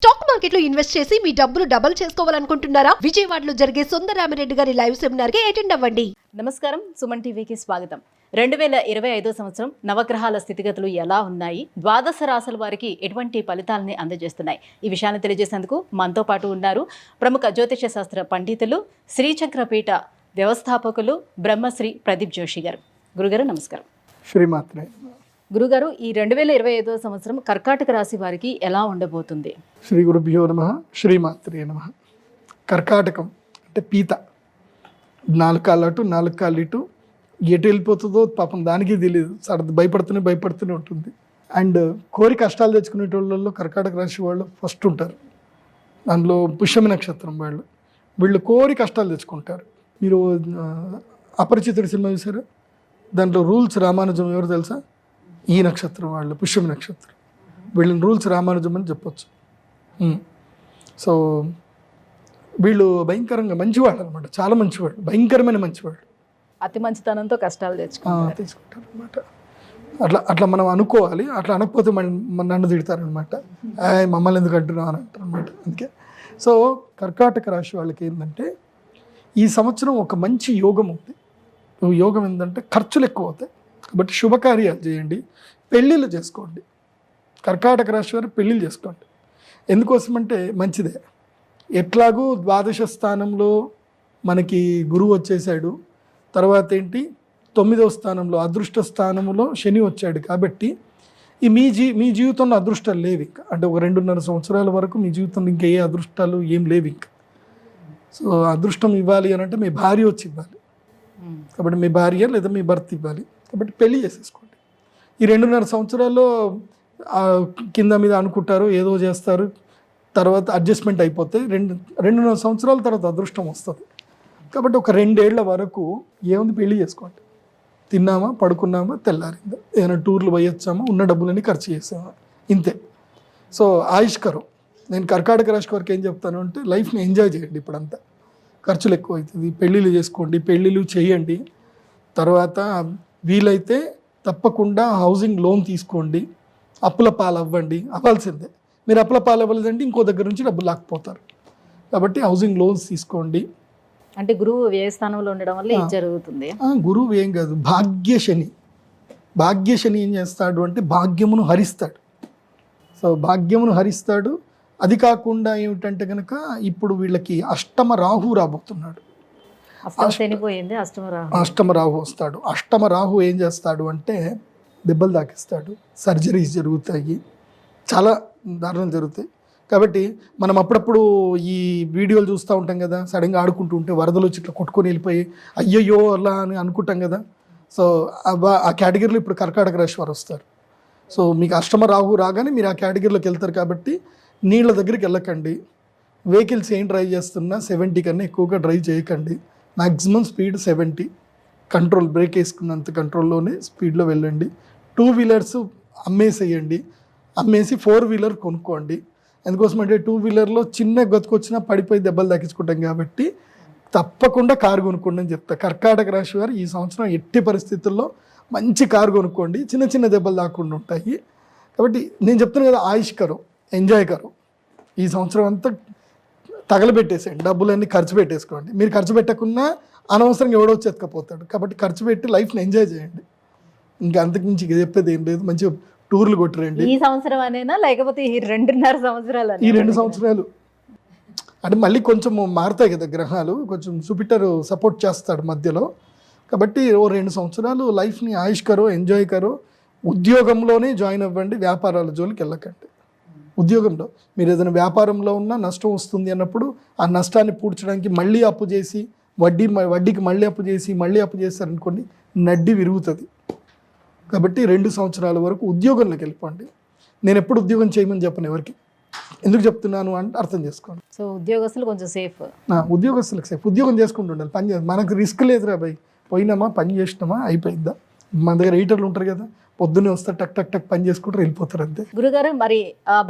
Stock మార్కెట్లో invest చేసి మీ డబ్బులు డబుల్ చేసుకోవాలనుకుంటున్నారా? విజయవాడలో జరిగే సుందరరామిరెడ్డి గారి లైవ్ సెమినార్ కి అటెండ్ అవ్వండి. నమస్కారం, సుమన్ టీవీకి స్వాగతం. 2025 సంవత్సరం నవగ్రహాల స్థితిగతులు ఎలా ఉన్నాయి, ద్వాదశ రాశుల వారికి ఎటువంటి ఫలితాలని అందజేస్తున్నాయి, ఈ విషయాన్ని తెలియజేసేందుకు మనతో పాటు ఉన్నారు ప్రముఖ జ్యోతిష శాస్త్ర పండితులు, శ్రీచక్రపీఠ వ్యవస్థాపకులు బ్రహ్మశ్రీ ప్రదీప్ జోషి గారు. గురుగారు నమస్కారం. శ్రీమాత్రే. గురుగారు, ఈ 2025 సంవత్సరం కర్కాటక రాశి వారికి ఎలా ఉండబోతుంది? శ్రీ గురుభ్యో నమః. శ్రీమాత్రే నమః. కర్కాటకం అంటే పీత, 4 కాళ్ళు అటు 4 కాళ్ళు ఇటు, ఎటు వెళ్ళిపోతుందో పాపం దానికి తెలియదు, భయపడుతూనే ఉంటుంది. అండ్ కోరి కష్టాలు తెచ్చుకునేటోళ్ళలో కర్కాటక రాశి వాళ్ళు ఫస్ట్ ఉంటారు. దానిలో పుష్యమి నక్షత్రం వీళ్ళు కోరి కష్టాలు తెచ్చుకుంటారు. మీరు అపరిచితుడి సినిమా చూసారా? దాంట్లో రూల్స్ రామానుజం ఎవరు తెలుసా? ఈ నక్షత్రం వాళ్ళు, పుష్యమి నక్షత్రం. వీళ్ళని రూల్స్ రామానుజం అని చెప్పొచ్చు. సో వీళ్ళు భయంకరంగా మంచివాళ్ళు అనమాట, చాలా మంచివాళ్ళు, భయంకరమైన మంచివాళ్ళు. అతి మంచితనంతో కష్టాలు తెచ్చుకుంటారు అనమాట. అట్లా మనం అనుకోవాలి. అట్లా అనకపోతే నన్ను తిడతారనమాట, మమ్మల్ని ఎందుకు అంటున్నావు అని అంటారు అనమాట. అందుకే సో కర్కాటక రాశి వాళ్ళకి ఏంటంటే ఈ సంవత్సరం ఒక మంచి యోగం ఉంది. యోగం ఏంటంటే ఖర్చులు ఎక్కువ అవుతాయి కాబట్టి శుభకార్యాలు చేయండి, పెళ్ళిళ్ళు చేసుకోండి. కర్కాటక రాశి వారు పెళ్ళిళ్ళు చేసుకోండి. ఎందుకోసమంటే మంచిదే. ఎట్లాగూ ద్వాదశ స్థానంలో మనకి గురువు వచ్చేసాడు, తర్వాత ఏంటి 9వ స్థానంలో అదృష్ట స్థానంలో శని వచ్చాడు. కాబట్టి ఈ మీ జీవితంలో అదృష్టాలు లేవు ఇంకా. అంటే ఒక 2.5 సంవత్సరాల వరకు మీ జీవితంలో ఇంకా ఏ అదృష్టాలు ఏం లేవు ఇంకా. సో అదృష్టం ఇవ్వాలి అని అంటే మీ భార్య వచ్చి ఇవ్వాలి. కాబట్టి మీ భార్య లేదా మీ భర్త ఇవ్వాలి. కాబట్టి పెళ్లి చేసేసుకోండి. ఈ 2.5 సంవత్సరాల్లో కింద మీద అనుకుంటారు, ఏదో చేస్తారు, తర్వాత అడ్జస్ట్మెంట్ అయిపోతే 2.5 సంవత్సరాల తర్వాత అదృష్టం వస్తుంది. కాబట్టి ఒక 2 ఏళ్ల వరకు ఏముంది, పెళ్లి చేసుకోండి. తిన్నామా, పడుకున్నామా, తెల్లారిందా, ఏదైనా టూర్లు పోయొచ్చామా, ఉన్న డబ్బులన్నీ ఖర్చు చేసామా, ఇంతే. సో ఆయుష్కరం. నేను కర్కాటక రాశి వారికి ఏం చెప్తాను అంటే లైఫ్ని ఎంజాయ్ చేయండి. ఇప్పుడంతా ఖర్చులు ఎక్కువ అవుతుంది, పెళ్ళిళ్ళు చేసుకోండి, పెళ్ళిళ్ళు చేయండి. తర్వాత వీలైతే తప్పకుండా హౌసింగ్ లోన్ తీసుకోండి, అప్పుల పాలు అవ్వండి. అవ్వాల్సిందే. మీరు అప్పుల పాలు అవ్వలేదంటే ఇంకో దగ్గర నుంచి డబ్బులు లాక్కపోతారు. కాబట్టి హౌసింగ్ లోన్స్ తీసుకోండి. అంటే గురువు వ్యయస్థానంలో ఉండడం వల్ల ఇది జరుగుతుంది. గురువు ఏం కాదు, భాగ్యశని ఏం చేస్తాడు అంటే భాగ్యమును హరిస్తాడు. సో భాగ్యమును హరిస్తాడు. అది కాకుండా ఏమిటంటే కనుక ఇప్పుడు వీళ్ళకి అష్టమ రాహు రాబోతున్నాడు. అష్టమ రాహు వస్తాడు. అష్టమ రాహు ఏం చేస్తాడు అంటే దెబ్బలు తాకిస్తాడు, సర్జరీస్ జరుగుతాయి, చాలా దారుణం జరుగుతాయి. కాబట్టి మనం అప్పుడప్పుడు ఈ వీడియోలు చూస్తూ ఉంటాం కదా, సడన్గా ఆడుకుంటూ ఉంటే వరదలు వచ్చి ఇట్లా కొట్టుకొని వెళ్ళిపోయి అయ్యయ్యో అలా అని అనుకుంటాం కదా. సో ఆ కేటగిరీలో ఇప్పుడు కర్కాటక రాశి వారు వస్తారు. సో మీకు అష్టమ రాహు రాగానే మీరు ఆ కేటగిరీలోకి వెళ్తారు. కాబట్టి నీళ్ళ దగ్గరికి వెళ్ళకండి. వెహికల్స్ ఏం డ్రైవ్ చేస్తున్నా 70 కన్నా ఎక్కువగా డ్రైవ్ చేయకండి. మ్యాక్సిమం స్పీడ్ 70, కంట్రోల్, బ్రేక్ వేసుకున్నంత కంట్రోల్లోనే స్పీడ్లో వెళ్ళండి. 2 వీలర్స్ అమ్మేసేయండి, అమ్మేసి 4 వీలర్ కొనుక్కోండి. ఎందుకోసం అంటే 2 వీలర్లో చిన్న గతుకొచ్చినా పడిపోయి దెబ్బలు తగ్గించుకుంటాం. కాబట్టి తప్పకుండా కారు కొనుక్కోండి అని చెప్తా. కర్కాటక రాశి వారు ఈ సంవత్సరం ఎట్టి పరిస్థితుల్లో మంచి కారు కొనుక్కోండి, చిన్న దెబ్బలు దాక్కుండా ఉంటాయి. కాబట్టి నేను చెప్తాను కదా, ఆయుష్కరం, ఎంజాయ్ కరం. ఈ సంవత్సరం అంతా తగలబెట్టేసేయండి, డబ్బులన్నీ ఖర్చు పెట్టేసుకోండి. మీరు ఖర్చు పెట్టకున్నా అనవసరంగా ఎవడో చెత్తకపోతాడు. కాబట్టి ఖర్చు పెట్టి లైఫ్ని ఎంజాయ్ చేయండి. ఇంకా అంతకుమించి చెప్పేది ఏం లేదు. మంచిగా టూర్లు కొట్టిరండి. ఈ సంవత్సరం అనేనా లేకపోతే ఈ 2.5 సంవత్సరాలు? ఈ 2 సంవత్సరాలు అంటే మళ్ళీ కొంచెం మారుతాయి కదా గ్రహాలు, కొంచెం జూపిటర్ సపోర్ట్ చేస్తాడు మధ్యలో. కాబట్టి ఓ 2 సంవత్సరాలు లైఫ్ని ఆయుష్కరో, ఎంజాయ్ కరో. ఉద్యోగంలోనే జాయిన్ అవ్వండి, వ్యాపారాల జోలికి వెళ్ళకండి. ఉద్యోగంలో మీరు ఏదైనా వ్యాపారంలో ఉన్నా నష్టం వస్తుంది అన్నప్పుడు ఆ నష్టాన్ని పూడ్చడానికి మళ్ళీ అప్పు చేసి వడ్డీకి మళ్ళీ అప్పు చేశారనుకోండి, నడ్డి విరుగుతుంది. కాబట్టి 2 సంవత్సరాల వరకు ఉద్యోగంలోకి వెళ్ళిపోండి. నేను ఎప్పుడు ఉద్యోగం చేయమని చెప్పను ఎవరికి. ఎందుకు చెప్తున్నాను అంటే అర్థం చేసుకోండి. సో ఉద్యోగస్తులు కొంచెం సేఫ్. ఉద్యోగస్తులకు సేఫ్. ఉద్యోగం చేసుకుంటూ ఉండాలి, పని చేయాలి. మనకు రిస్క్ లేదురా భయ్, పోయినామా పని చేసినామా అయిపోయిందా. మన దగ్గర ఎడిటర్లు ఉంటారు కదా, పొద్దున్నే వస్తారు, టక్ పని చేసుకుంటారు, వెళ్ళిపోతారు, అంతే. గురుగారు, మరి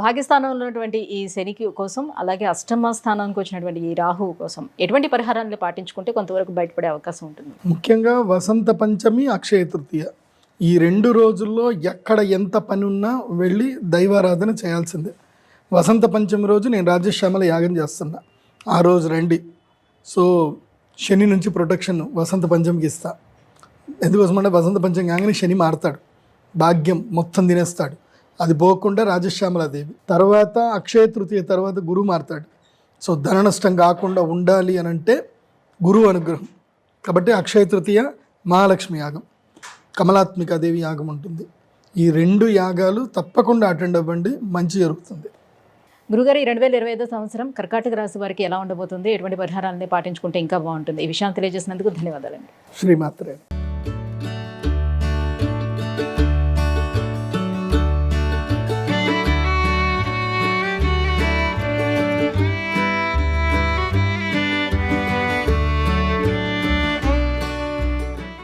భాగ్యస్థానంలో ఉన్నటువంటి ఈ శనికి కోసం, అలాగే అష్టమ స్థానానికి వచ్చినటువంటి ఈ రాహువు కోసం ఎటువంటి పరిహారాన్ని పాటించుకుంటే కొంతవరకు బయటపడే అవకాశం ఉంటుంది? ముఖ్యంగా వసంత పంచమి, అక్షయ తృతీయ, ఈ 2 రోజుల్లో ఎక్కడ ఎంత పని ఉన్నా వెళ్ళి దైవారాధన చేయాల్సిందే. వసంత పంచమి రోజు నేను రాజశ్యామల యాగం చేస్తున్నా, ఆ రోజు రండి. సో శని నుంచి ప్రొటెక్షన్ వసంత పంచమికి ఇస్తా. ఎందుకోసమంటే వసంత పంచమి కాగానే శని మారతాడు, భాగ్యం మొత్తం తినేస్తాడు. అది పోకుండా రాజశ్యామలాదేవి తర్వాత అక్షయ తృతీయ తర్వాత గురువు మారతాడు. సో ధన నష్టం కాకుండా ఉండాలి అని అంటే గురువు అనుగ్రహం. కాబట్టి అక్షయ తృతీయ మహాలక్ష్మి యాగం, కమలాత్మికాదేవి యాగం ఉంటుంది. ఈ 2 యాగాలు తప్పకుండా అటెండ్ అవ్వండి, మంచి జరుగుతుంది. గురుగారు, ఈ 2025 సంవత్సరం కర్కాటక రాశి వారికి ఎలా ఉండబోతుంది, ఎటువంటి పరిహారాలని పాటించుకుంటే ఇంకా బాగుంటుంది, ఈ విషయాన్ని తెలియజేసినందుకు ధన్యవాదాలండి. శ్రీమాత్రే.